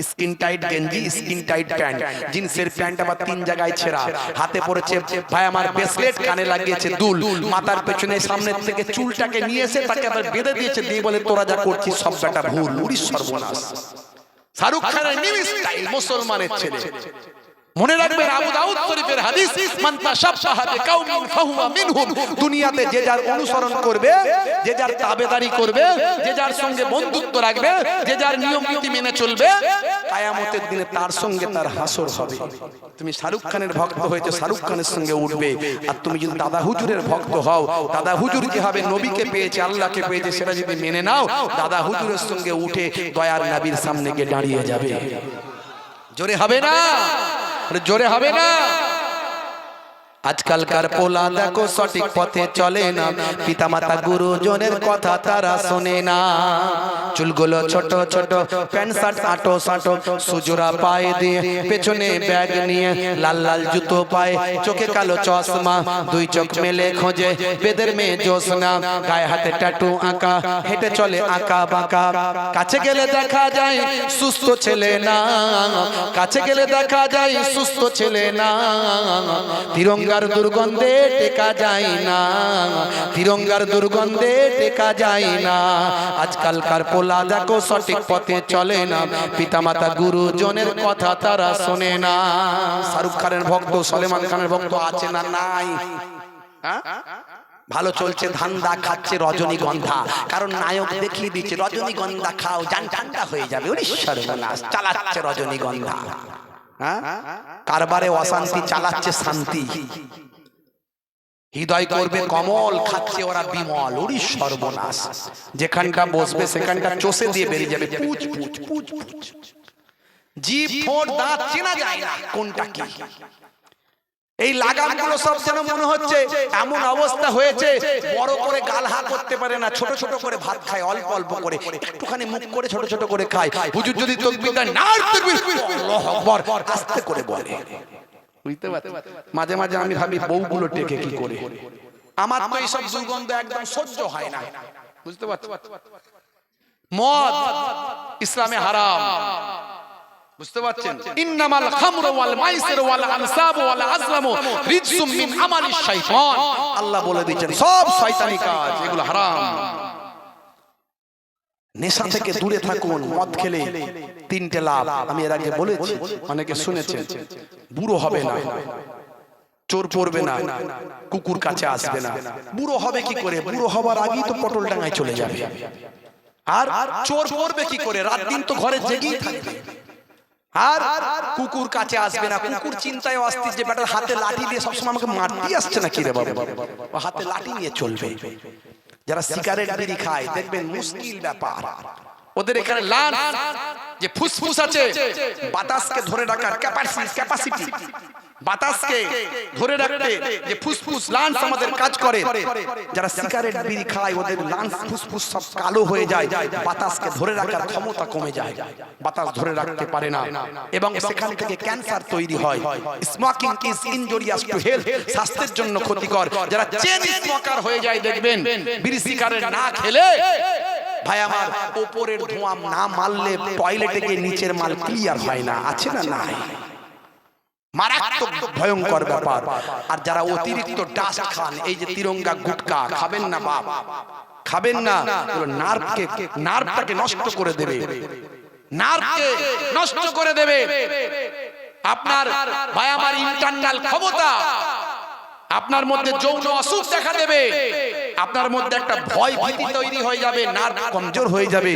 স্কিন টাইট গেঞ্জি, স্কিন টাইট প্যান্ট, জিন্সের প্যান্ট আবার 3 জায়গায় ছেঁড়া, হাতে পড়েছে ভাই আমার ব্রেসলেট, কানে লাগিয়েছে দুল, মাথার পেছনে সামনের থেকে চুলটাকে নিয়ে এসে তাকে আবার বেঁধে দিয়েছে, দিয়ে বলে তোরা যা করছিস সব বেটা ভুল। উড়িস সর্বনাশ। শাহরুখ খানের নিউ স্টাইল মুসলমানের ছেলে। মনে রাখবেন আবু দাউদ শরীফের হাদিস, মান তাশাব্বাহা বিকাউমিন ফাহুয়া মিনহুম। দুনিয়াতে যে যার অনুসরণ করবে, যে যার তাবেদারি করবে, যে যার সঙ্গে বন্ধুত্ব রাখবে, যে যার নিয়ম নীতি মেনে চলবে, কিয়ামতের দিনে তার সঙ্গে তার হাসর হবে। তুমি শাহরুখ খানের ভক্ত হয়েছে, শাহরুখ খানের সঙ্গে উঠবে। আর তুমি যদি দাদা হুজুরের ভক্ত হও, দাদা হুজুর যেভাবে নবীকে পেয়েছে, আল্লাহকে পেয়েছে, সেটা যদি মেনে নাও, দাদা হুজুরের সঙ্গে উঠে দয়ার নবীর সামনে গিয়ে দাঁড়িয়ে যাবে। জোরে হবে না? জোরে হবে না? আজকালকার পোলা দেখো সঠিক পথে চলে না, পিতামাতা গুরুজনের কথা তারা শোনে না। চুলগুলো ছোট ছোট, প্যান্ট শার্ট আটো সাটো, সুজোরা পায়ে দিয়ে, পেছনে ব্যাগ নিয়ে, লাল লাল জুতো পায়ে, চোখে কালো চশমা, 2 চোখ মেলে খোঁজে বেদের মেয়ে জোসনা, গায়ে হাতে ট্যাটু আঁকা, হেঁটে চলে আঁকা বাঁকা। কাছে গেলে দেখা যায় সুস্থ ছেলে না, কাছে গেলে দেখা যায় সুস্থ ছেলে না। তিরঙ্গার দুর্গন্ধে টেকা যায় না, তিরঙ্গার দুর্গন্ধে টেকা যায় না। আজকালকার পোলা দেখো সঠিক পথে চলে না, পিতামাতা গুরুজনের কথা তারা শোনে না। শাহরুখ খানের ভক্ত, সলমান খানের ভক্ত আছে না নাই? ভালো চলছে ধান্দা, খাচ্ছে রজনীগন্ধা, কারণ নায়ক দেখিয়ে দিচ্ছে রজনীগন্ধা খাও জান ঠান্ডা হয়ে যাবে। ওরে সর্বনাশ, চালাচ্ছে রজনীগন্ধা। কারবারে অশান্তি, চালাচ্ছে শান্তি। হৃদয় করবে কমল, খাচ্ছে ওরা বিমল। ওরে সর্বনাশ, যেখানটা বসবে সেখানটা চষে দিয়ে বেরিয়ে যাবে। পুচ পুচ পুচ পুচ, জিভ ঠোঁট দাঁত চেনা যায় না কোনটা কি। এই লাগামগুলো সব যেন মনে হচ্ছে এমন অবস্থা হয়েছে, বড় করে গাল হা করতে পারে না, ছোট ছোট করে ভাত খায়, অল্প অল্প করে, একটুখানি মুখ করে ছোট ছোট করে খায়। হুজুর যদি তাকবীর দেয়, নার তাকবীর, আল্লাহু আকবার আস্তে করে বলে। বুঝতে পারছেন? মাঝে মাঝে আমি ভাবি বউগুলো টেকে কি করে। আমার তো এইসব দুর্গন্ধ একদম সহ্য হয় না। বুঝতে পারছেন? মদ ইসলামে হারাম। বুঝতে পারছেন? ইন্নামাল খামরু ওয়াল মাইসিরু ওয়াল আনসাবু ওয়াল আজলামু রিজসুম মিন আমালিশ শাইতান। আল্লাহ বলে দিয়েছেন সব শয়তানি কাজ, এগুলো হারাম। নেশা থেকে দূরে থাকুন। মদ খেলে 3টে লাভ আমি এর আগে বলেছি, অনেকে শুনেছেন। বুড়ো হবে না, চোর পড়বে না, কুকুর কাছে আসবে না। বুড়ো হবে কি করে? বুড়ো হবার আগেই তো পটল ডাঙায় চলে যাবে। আর চোর পড়বে কি করে? রাত দিন তো ঘরে জেগেই থাকবে। আর কুকুর কাছে আসবে না, কুকুর চিন্তায় অস্থির যে বেটার হাতে লাঠি দিয়ে সবসময় আমাকে মারতে আসছে না কি রে বাবা, ও হাতে লাঠি নিয়ে চলবে। যারা সিগারেট বিড়ি খায় দেখবেন মুশকিল ব্যাপার, ওদের এখানে লাঞ্চ যে ফুসফুস আছে, বাতাসকে ধরে রাখার ক্যাপাসিটি, বাতাসকে ধরে রাখতে যে ফুসফুস লাঞ্চ আমাদের কাজ করে। যারা সিগারেট বিড়ি খায় ওদের লাঞ্চ ফুসফুস সব কালো হয়ে যায়, বাতাসকে ধরে রাখার ক্ষমতা কমে যায়, বাতাস ধরে রাখতে পারে না, এবং সেখান থেকে ক্যান্সার তৈরি হয়। Smoking is injurious to health, স্বাস্থ্যের জন্য ক্ষতিকর। যারা চেন স্মোকার হয়ে যায় দেখবেন, বিড়ি সিগারেট না খেলে ভাই আমার উপরের ধোঁয়া না মারলে টয়লেটে গিয়ে নিচের মাল ক্লিয়ার হয় না। আছে না? নাই। মারাত্মক ভয়ঙ্কর ব্যাপার। আর যারা অতিরিক্ত ডাস্ট খান, এই যে তিরঙ্গা গুটকা খাবেন না বাপ, খাবেন না, নার্ভটাকে নষ্ট করে দেবে, নার্ভকে নষ্ট করে দেবে। আপনার ভাই আমার ইন্টারনাল ক্ষমতা, আপনার মধ্যে যৌন অসুখ দেখা দেবে, আপনার মধ্যে একটা ভয় ভীতি তৈরি হয়ে যাবে, নার্ভ কমজোর হয়ে যাবে।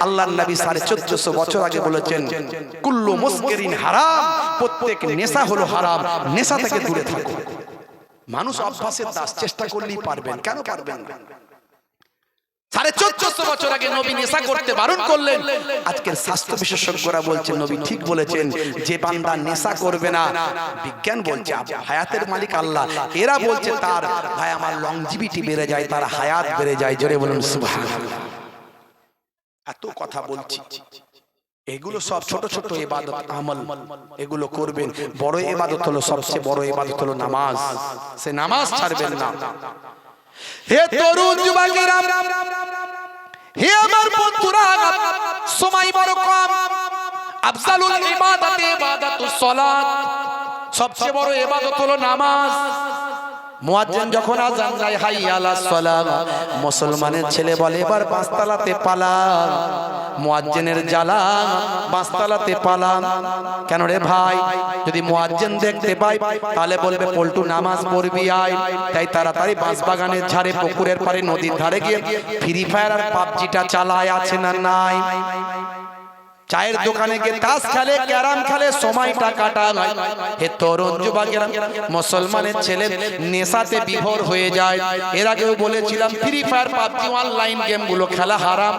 আল্লাহর নবী 1450 বছর আগে বলেছেন, কুল্লু মুসকিরিন হারাম, প্রত্যেক নেশা হলো হারাম, নেশা থেকে দূরে থাকো। মানুষ অভ্যাসের দাস, চেষ্টা করলেই পারবেন, কেন পারবেন না? 1450 বছর আগে নবী নেশা করতে বারণ করলেন। আজকের স্বাস্থ্য বিশেষজ্ঞরা বলছেন নবী ঠিক বলেছেন, যে বান্দা নেশা করবে না, বিজ্ঞান বলছে হায়াতের মালিক আল্লাহ, এরা বলছে তার ভাই আমার লংজিভিটি বেড়ে যায়, তার হায়াত বেড়ে যায়। জোরে বলুন সুবহানাল্লাহ। এত কথা বলছি, এগুলো সব ছোট ছোট ইবাদত আমল, এগুলো করবেন। বড় ইবাদত হলো, সবচেয়ে বড় ইবাদত হলো নামাজ। সে নামাজ ছাড়বেন না। হে তরুণ যুবকেরা, সময় বড় কম। আফজালুল ইবাদাতে ইবাদাতুস সালাত, সবচেয়ে বড় ইবাদত হলো নামাজ। মুয়াজ্জিন যখন আযান দেয় হাইয়া আলাস সালাত, মুসলমানের ছেলে বলে এবার পাঁচতলাতে পালা। মুয়াজ্জিনের জ্বালা পাঁচতলাতে পালা। কেন রে ভাই? যদি মুয়াজ্জিন দেখতে পায় তাহলে বলবে পল্টু নামাজ পড়বি আয়। তাই তাড়াতাড়ি বাঁশবাগানের ধারে, পুকুরের পাড়ে, নদীর ধারে গিয়ে ফ্রি ফায়ার আর পাবজিটা চালায়, আছে না নাই? চায়ের দোকানে গিয়ে তাস খেলে, ক্যারাম খেলে, সময়টা কাটায়। হে তরুণ যুবকেরা, মুসলমানের ছেলে নেশাতে বিভোর হয়ে যায়। এর আগেও বলেছিলাম ফ্রি ফায়ার, পাবজি, অনলাইন গেমগুলো খেলা হারাম।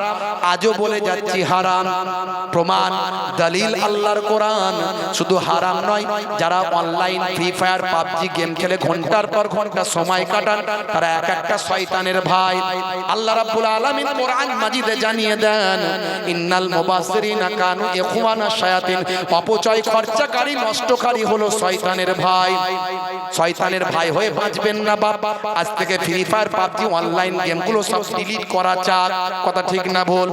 আজও বলে যাচ্ছি হারাম। প্রমাণ, দলিল আল্লাহর কোরআন। শুধু হারাম নয়, যারা online free fire, PUBG game খেলে ঘন্টার পর ঘন্টা সময় কাটান, তারা এক একটা শয়তানের ভাই। আল্লাহ রাব্বুল আলামিন কোরআন মাজিদে জানিয়ে দেন, ইন্নাল মুবাসসিরিনা কানু ইখওয়ানা শায়াতিন, অপচয় খরচাকারী, নষ্টকারী হলো শয়তানের ভাই। শয়তানের ভাই হয়ে বাঁচবেন না বাপ। আজ থেকে ফ্রি ফায়ার, পাবজি, অনলাইন গেমগুলো সব ডিলিট করা চাক। কথা ঠিক না ভুল?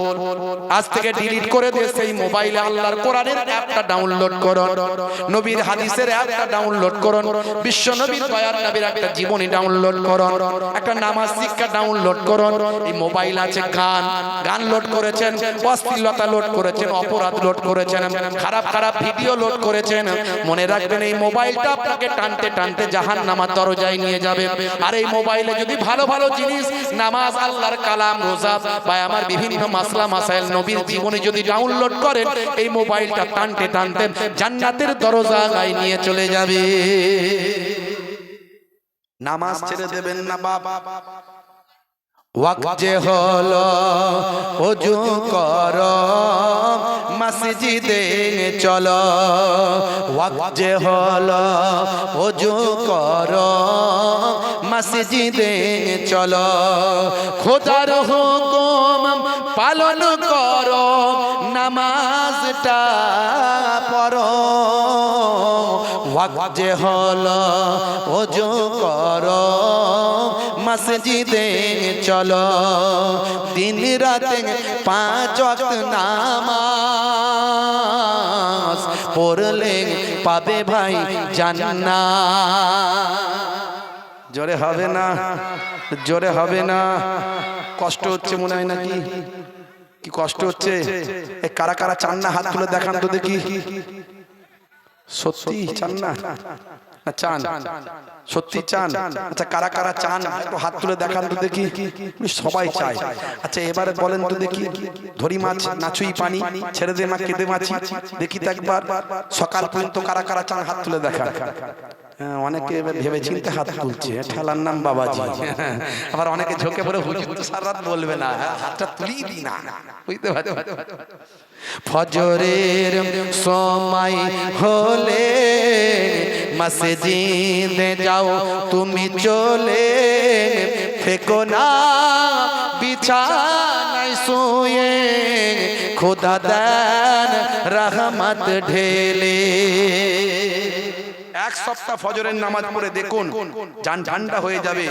আজ থেকে ডিলিট করে দিয়ে সেই মোবাইলে আল্লাহর কোরআনের অ্যাপটা ডাউনলোড করুন, নবীর হাদিসের অ্যাপটা ডাউনলোড করুন, বিশ্ব নবীর দয়ার নবীর একটা জীবনী ডাউনলোড করুন, একটা নামাজ শিক্ষা ডাউনলোড করুন। এই মোবাইল আছে গান লোড করেছেন, অশ্লীলতা লোড করেছেন, অপরাধ লোড করেছেন, খারাপ খারাপ ভিডিও লোড করেছেন। মনে রাখবেন এই মোবাইলটা আপনাকে টানতে টানতে জাহান্নামের দরজায় নিয়ে যাবে। আর এই মোবাইলে যদি ভালো ভালো জিনিস, নামাজ, আল্লাহর কালাম, রোজা বা আমার বিভিন্ন মাসলা মাসাইল, নবীর জীবনী যদি ডাউনলোড করেন, এই মোবাইলটা টানতে টানতে জান্নাতের দরজায় নিয়ে চলে যাবে। নামাজ ছেড়ে দেবেন না বাপ। ওয়াক্ত যে হলো ওযু করো, মসজিদে চলো। ওয়াক্ত যে হলো ওযু করো, মসজিদে চলো। খোদার হুকুম পালন করো, নামাজটা পড়ো। ওয়াক্ত যে হলো ওযু করো, মসজিদে চলো। দিন রাতে 5 ওয়াক্ত নামাজ পড়লে পাবে ভাই জান্নাত। জোরে হবে না, জোরে হবে না। কষ্ট হচ্ছে মনে হয় নাকি? কি কষ্ট হচ্ছে? এ কারা কারা চান না হাত তুলে দেখান তো দেখি। সত্যি চান না? না চান? সত্যি চান? আচ্ছা কারা কারা চান একটু হাত তুলে দেখান তো দেখি। সবাই চায়। আচ্ছা এবারে বলেন তো দেখি, ধরি মাছ নাচুই পানি, ছেড়ে দে মা কেঁদে মাছি, দেখি তো একবার সকাল পর্যন্ত কারা কারা চান হাত তুলে দেখান। অনেকে ভেবে চিন্তে হাত তুলছে, ঠেলার নাম বাবাজি। আবার অনেকে ঝোঁকে পড়ে হুজুর তো সারা রাত বলবে না, হাতটা তুলি দি না, বুঝতে পারছো? ফজরের সময় হলে মসজিদে যাও তুমি চলে, ফেকো না বিছানায় শুয়ে, খোদা দেন রহমত ঢেলে। এক সপ্তাহ ফজরের নামাজ পড়ে দেখুন, জান ঠান্ডা হয়ে যাবে,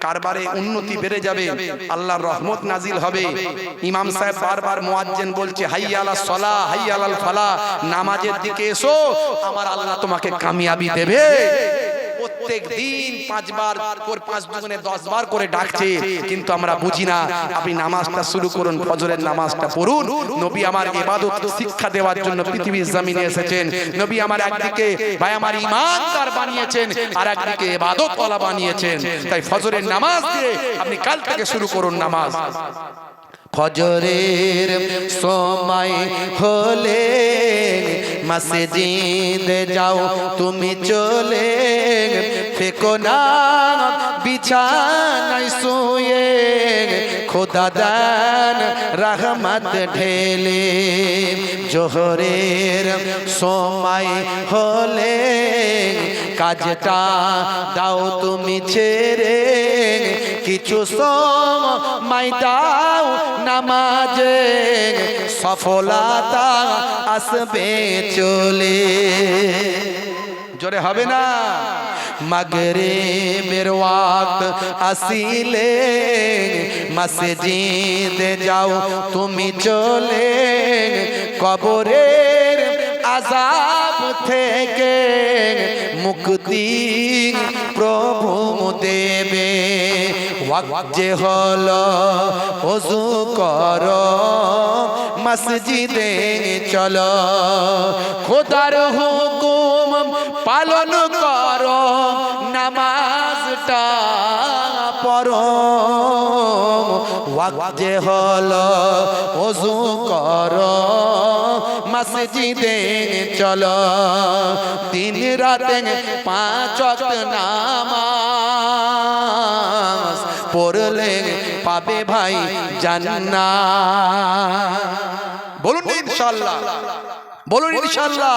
কারবারে উন্নতি বেড়ে যাবে, আল্লাহর রহমত নাজিল হবে। ইমাম সাহেব বারবার মুয়াজ্জিন বলছে হাইয়া আলাস সালাহ, হাইয়া আলাল ফালাহ, নামাজের দিকে এসো, আমার আল্লাহ তোমাকে কামিয়াবি দেবে। প্রত্যেক দিন 5 বার করে, 5 দুগুণে 10 বার করে ডাকছে, কিন্তু আমরা বুঝি না। আপনি নামাজটা শুরু করুন, ফজরের নামাজটা পড়ুন। নবী আমার ইবাদত শিক্ষা দেওয়ার জন্য পৃথিবীর জমিনে এসেছেন। নবী আমার একদিকে ভাই আমার ঈমানদার বানিয়েছেন, আর একদিকে ইবাদতওয়ালা বানিয়েছেন। তাই ফজরের নামাজ দিয়ে আপনি কাল থেকে শুরু করুন নামাজ। ফজরের সময় হলে মসজিদে যাও তুমি চলে, ফেকো না বিছানায় শুয়ে, খোদা দেন রহমত ঢেলে। জোহরের সময় হলে কাজটা দাও তুমি ছেড়ে, কিছু সময় দাও নামাজে, সফলতা আসবে চলে। জোরে হবে না? মাগরিবের ওয়াক্ত আসিলে মসজিদে যাও তুমি চলে কবরের আযাব থেকে মুক্তি প্রভু দেবে ওয়াক্ত যে হলো ওযু করো মসজিদে চলো খোদার হুকুম পালন করো নামাজটা পড়ো ওয়াক্ত যে হলো ওযু করো মসজিদে চলো দিন রাতে 5 ওয়াক্ত নামাজ পড়লে পাবে ভাই জান্নাত বলুন ইনশাআল্লাহ বলুন ইনশাআল্লাহ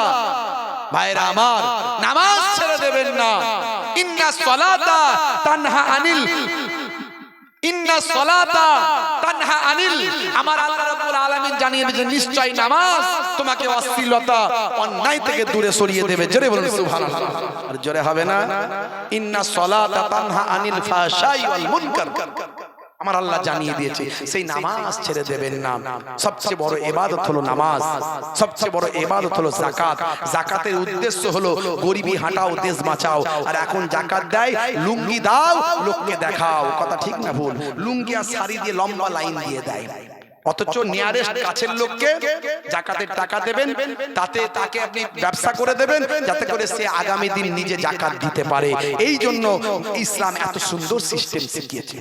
ভাইরা আমার নামাজ ছেড়ে দেবেন না ইন্না সলাতা তানহা আনিল আমার আল্লাহ রাব্বুল আলামিন জানিয়ে দিয়েছেন নিশ্চয় নামাজ তোমাকে অশ্লীলতা অন্যায় থেকে দূরে সরিয়ে দেবে জোরে বলুন সুবহানাল্লাহ আর জোরে হবে না ইন্না সলাতা তানহা আনিল ফাহশাই ওয়াল মুনকার আমার আল্লাহ জানিয়ে দিয়েছে সেই নামাজ ছেড়ে দেবেন না সবচেয়ে বড় ইবাদত হলো নামাজ সবচেয়ে বড় ইবাদত হলো যাকাত যাকাতের উদ্দেশ্য হলো গরিবি হাঁটাও দেশ বাঁচাও আর এখন যাকাত দেয় লুঙ্গি দাও লোককে দেখাও কথা ঠিক না ভুল লুঙ্গি আর শাড়ি দিয়ে লম্বা লাইন দিয়ে দেয় অথচ নিয়ারেস্ট কাছের লোককে যাকাতের টাকা দেবেন তাতে তাকে আপনি ব্যবসা করে দেবেন যাতে করে সে আগামী দিন নিজে যাকাত দিতে পারে এই জন্য ইসলাম এত সুন্দর সিস্টেম শিখিয়েছে